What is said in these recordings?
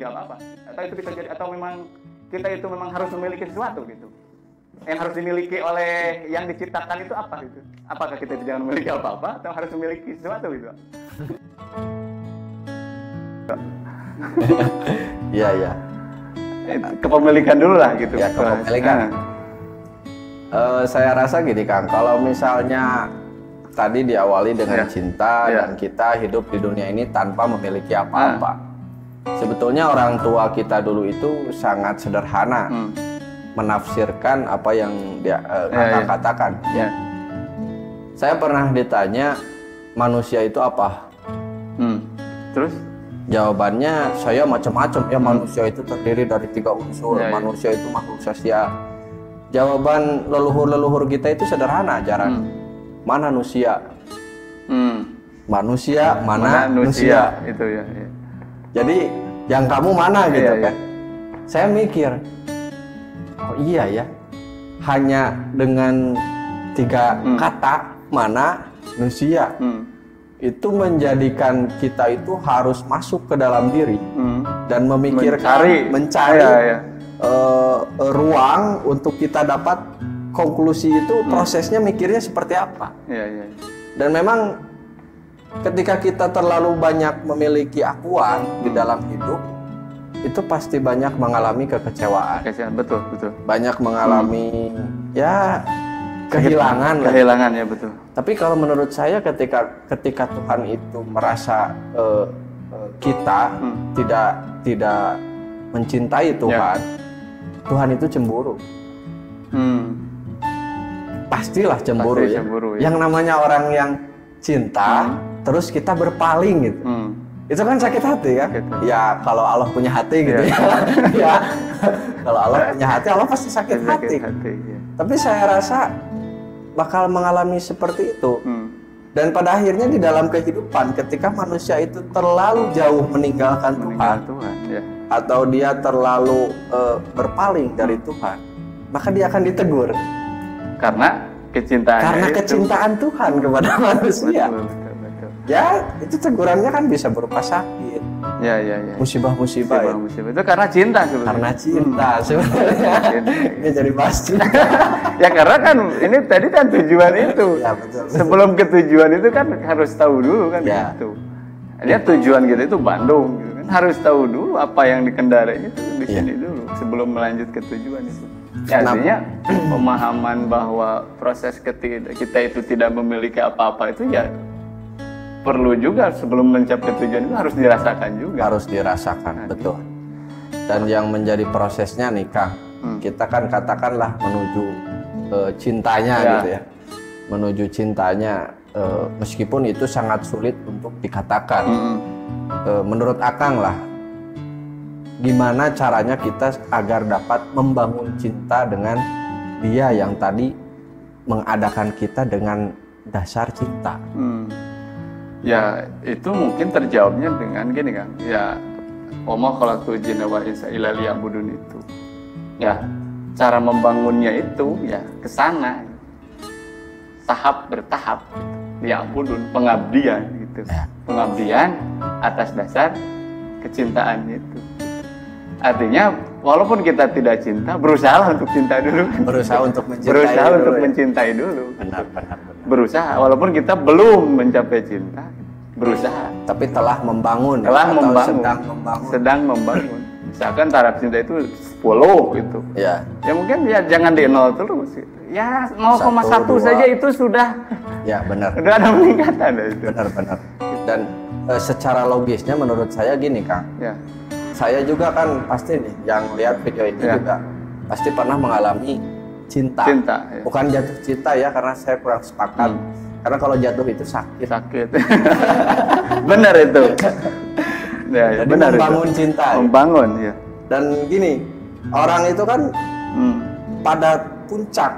memiliki apa-apa. Atau itu bisa jadi, atau memang kita itu memang harus memiliki sesuatu gitu. Yang harus dimiliki oleh yang diciptakan itu apa gitu? Apakah kita jangan memiliki apa-apa atau harus memiliki sesuatu gitu? Iya, iya. Kepemilikan dulu lah gitu. Ya, kepemilikan. Saya rasa gini Kang, kalau misalnya tadi diawali dengan cinta dan kita hidup di dunia ini tanpa memiliki apa-apa. Sebetulnya orang tua kita dulu itu sangat sederhana menafsirkan apa yang dia katakan. Saya pernah ditanya manusia itu apa? Terus? Jawabannya saya macam-macam. Ya manusia itu terdiri dari 3 unsur. Manusia itu makhluk sosial. Jawaban leluhur-leluhur kita itu sederhana, Jaran. Mana manusia? Manusia, mana manusia? Itu ya. Jadi yang kamu mana gitu kan? Saya mikir, oh iya ya, hanya dengan 3 kata mana manusia itu menjadikan kita itu harus masuk ke dalam diri dan memikirkan, mencari ruang untuk kita dapat konklusi itu prosesnya mikirnya seperti apa. Dan memang ketika kita terlalu banyak memiliki akuan di dalam hidup, itu pasti banyak mengalami kekecewaan. Betul. Banyak mengalami kehilangan. Kehilangan ya betul. Tapi kalau menurut saya ketika Tuhan itu merasa kita tidak mencintai Tuhan, Tuhan itu cemburu. Pastilah cemburu, ya. Yang namanya orang yang cinta terus kita berpaling gitu. Itu kan sakit hati kan? Ya kalau Allah punya hati gitu ya. Kalau Allah punya hati, Allah pasti sakit hati. Tapi saya rasa bakal mengalami seperti itu. Dan pada akhirnya di dalam kehidupan ketika manusia itu terlalu jauh meninggalkan Tuhan, atau dia terlalu berpaling dari Tuhan, maka dia akan ditegur karena kecintaan Tuhan kepada manusia. Betul. Ya itu tegurannya kan bisa berupa sakit, musibah-musibah itu karena cinta sebenarnya. Karena cinta sebenarnya. Ini jadi pasti. Ya karena kan ini tadi kan tujuan itu. Betul. Sebelum ke tujuan itu kan harus tahu dulu kan gitu. Dia tujuan kita itu Bandung gitu kan. Harus tahu dulu apa yang dikendarai itu di sini dulu sebelum melanjut ke tujuan itu. Ya, artinya pemahaman bahwa proses kita itu tidak memiliki apa-apa itu ya perlu juga sebelum mencapai tujuan itu harus dirasakan juga. Harus dirasakan, betul. Dan yang menjadi prosesnya nih Kang, kita kan katakanlah menuju cintanya gitu ya. Menuju cintanya, meskipun itu sangat sulit untuk dikatakan. Menurut Akang lah, gimana caranya kita agar dapat membangun cinta dengan dia yang tadi mengadakan kita dengan dasar cinta? Ya itu mungkin terjawabnya dengan gini kan, ya Oma khalaqtul jinna wal insa illa liya'budun itu. Ya cara membangunnya itu ya ke sana, tahap bertahap, liya'budun, pengabdian gitu. Pengabdian atas dasar kecintaan itu. Artinya walaupun kita tidak cinta, berusaha untuk cinta dulu. Berusaha untuk mencintai berusaha dulu, untuk mencintai dulu. Benar. Berusaha walaupun kita belum mencapai cinta, berusaha. Tapi telah membangun. Sedang membangun. Misalkan taraf cinta itu 10 gitu. Ya mungkin ya jangan di 0 terus. Ya 0,1 saja itu sudah. Ya benar. Sudah ada peningkatan itu. Benar. Dan secara logisnya menurut saya gini Kang. Saya juga kan pasti nih yang lihat video ini juga pasti pernah mengalami cinta. Bukan jatuh cinta ya, karena saya kurang sepakat. Karena kalau jatuh itu sakit. Benar itu. Jadi benar membangun itu. Cinta. Membangun ya. Dan gini, orang itu kan pada puncak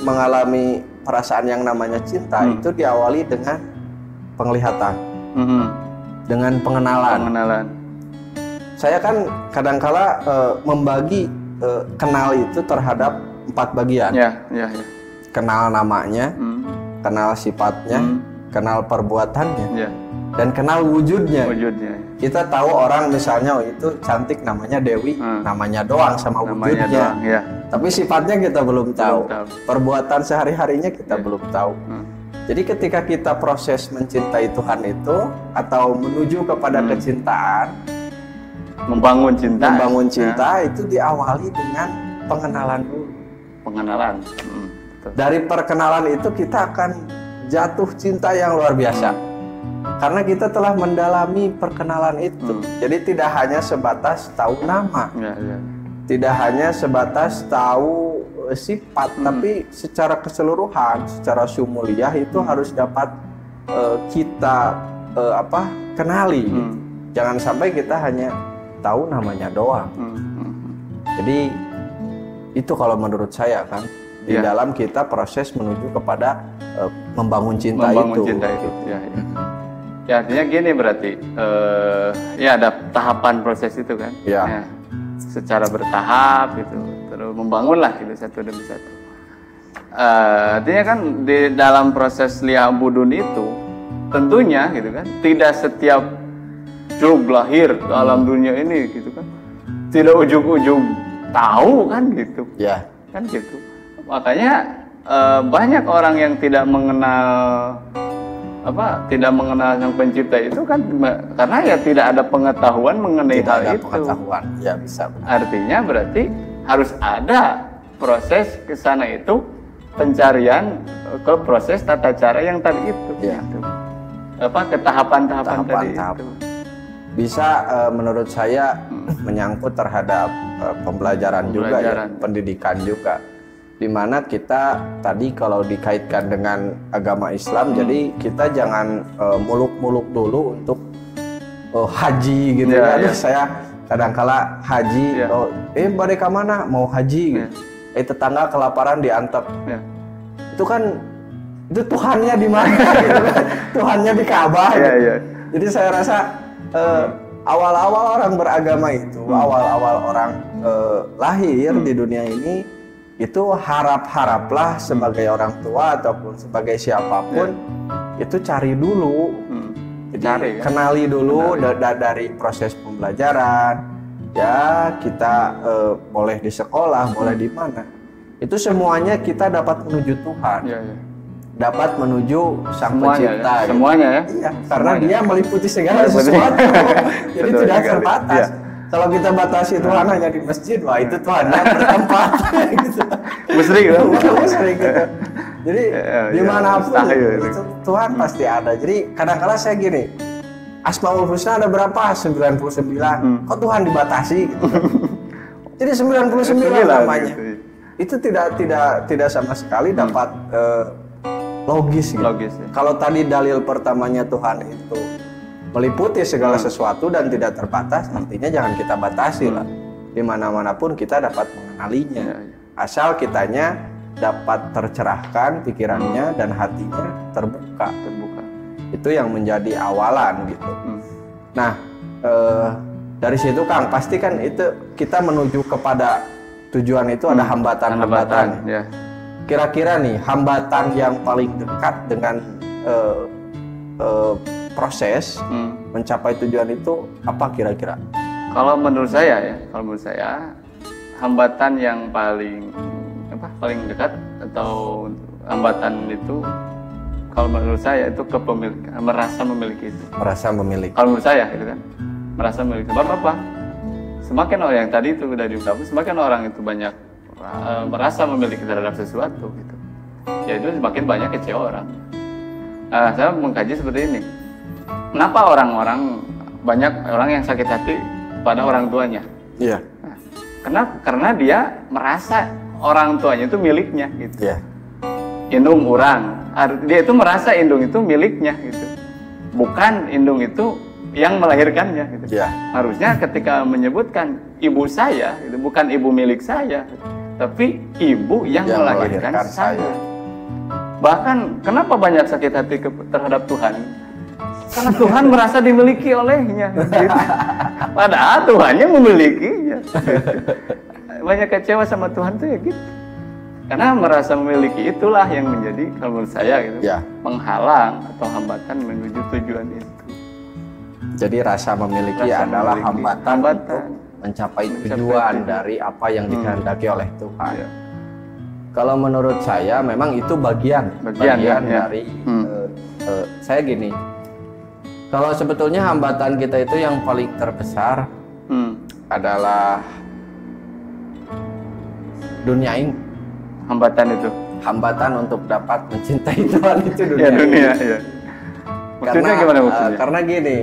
mengalami perasaan yang namanya cinta itu diawali dengan penglihatan, dengan pengenalan. Saya kan kadangkala membagi kenal itu terhadap 4 bagian. Kenal namanya, kenal sifatnya, kenal perbuatannya, dan kenal wujudnya. Wujudnya. Kita tahu orang misalnya itu cantik namanya Dewi, namanya doang sama wujudnya. Doang, ya. Tapi sifatnya kita belum tahu. Perbuatan sehari-harinya kita belum tahu. Jadi ketika kita proses mencintai Tuhan itu atau menuju kepada kecintaan, membangun cinta itu diawali dengan pengenalan dulu. Pengenalan. Dari perkenalan itu kita akan jatuh cinta yang luar biasa. Karena kita telah mendalami perkenalan itu. Jadi tidak hanya sebatas tahu nama. Tidak hanya sebatas tahu sifat, tapi secara keseluruhan, secara sumuliyah itu harus dapat kita kenali. Jangan sampai kita hanya tahu namanya doang. Jadi itu kalau menurut saya kan di dalam kita proses menuju kepada membangun cinta itu. Ya artinya gini berarti ya ada tahapan proses itu kan. Ya, secara bertahap gitu, terus membangunlah gitu satu demi satu. Artinya kan di dalam proses li'abudun itu tentunya gitu kan tidak setiap jug lahir dalam dunia ini gitu kan tidak ujung-ujung tahu kan gitu. Ya. Kan gitu. Makanya banyak orang yang tidak mengenal Sang Pencipta itu kan karena ya tidak ada pengetahuan mengenai hal itu. Ya bisa. Artinya berarti harus ada proses ke sana itu, pencarian ke proses tata cara yang tadi itu. Ya. Gitu. Ke tahapan-tahapan tadi itu. Bisa menurut saya menyangkut terhadap pembelajaran juga ya, pendidikan juga. Dimana kita tadi kalau dikaitkan dengan agama Islam, jadi kita jangan muluk-muluk dulu untuk haji gitu ya. Saya kadang-kala haji, bade ka mana mau haji gitu. Tetangga kelaparan diantep. Itu kan itu Tuhannya di mana gitu kan. Tuhannya di Ka'bah gitu. Jadi saya rasa awal-awal orang beragama itu, awal-awal orang lahir di dunia ini, itu harap-haraplah sebagai orang tua ataupun sebagai siapapun itu cari dulu, jadi kenali dulu dari proses pembelajaran. Ya kita boleh di sekolah, boleh di mana, itu semuanya kita dapat menuju Tuhan, dapat menuju Sang Pencipta. Semuanya ya. Iya, karena Dia meliputi segala sesuatu, jadi tidak terbatas. Kalau kita batasi Tuhan hanya di masjid, wah itu Tuhannya bertempat gitu. Musyrik gitu. Jadi dimanapun itu Tuhan pasti ada. Jadi kadang-kadang saya gini, Asmaul Husna ada berapa? 99. Kok Tuhan dibatasi gitu kan? Jadi 99 namanya. Itu tidak sama sekali dapat logis gitu. Kalau tadi dalil pertamanya Tuhan itu meliputi segala sesuatu dan tidak terbatas, artinya jangan kita batasi lah. Di mana-manapun kita dapat mengenalinya. Asal kitanya dapat tercerahkan pikirannya dan hatinya terbuka. Itu yang menjadi awalan gitu. Nah, dari situ Kang, pasti kan itu kita menuju kepada tujuan itu ada hambatan-hambatan. Kira-kira nih hambatan yang paling dekat dengan proses mencapai tujuan itu apa kira-kira? Kalau menurut saya hambatan yang paling dekat atau hambatan itu, kalau menurut saya itu kepemilikan, merasa memiliki itu. Merasa memiliki. Kalau menurut saya gitu kan, merasa memiliki. Sebab apa? Semakin orang yang tadi itu sudah diungkapkan, semakin orang itu banyak merasa memiliki terhadap sesuatu gitu. Ya itu semakin banyak kecewa orang. Saya mengkaji seperti ini. Kenapa banyak orang yang sakit hati pada orang tuanya? Iya. Karena dia merasa orang tuanya itu miliknya gitu. Iya. Indung orang, dia itu merasa indung itu miliknya gitu. Bukan indung itu yang melahirkannya gitu. Iya. Harusnya ketika menyebutkan ibu saya, itu bukan ibu milik saya, tapi ibu yang melahirkan saya. Bahkan kenapa banyak sakit hati terhadap Tuhan? Karena Tuhan merasa dimiliki olehnya gitu. Padahal Tuhannya memilikinya gitu. Banyak kecewa sama Tuhan tuh ya gitu. Karena merasa memiliki itulah yang menjadi, kalau menurut saya gitu, penghalang atau hambatan menuju tujuan itu. Jadi rasa memiliki adalah hambatan untuk mencapai tujuan dari apa yang dikehendaki oleh Tuhan. Ya. Kalau menurut saya memang itu bagian dari saya gini. Kalau sebetulnya hambatan kita itu yang paling terbesar adalah dunia ini. Hambatan untuk dapat mencintai Tuhan itu dunia. Ya. Maksudnya gimana maksudnya? Karena gini,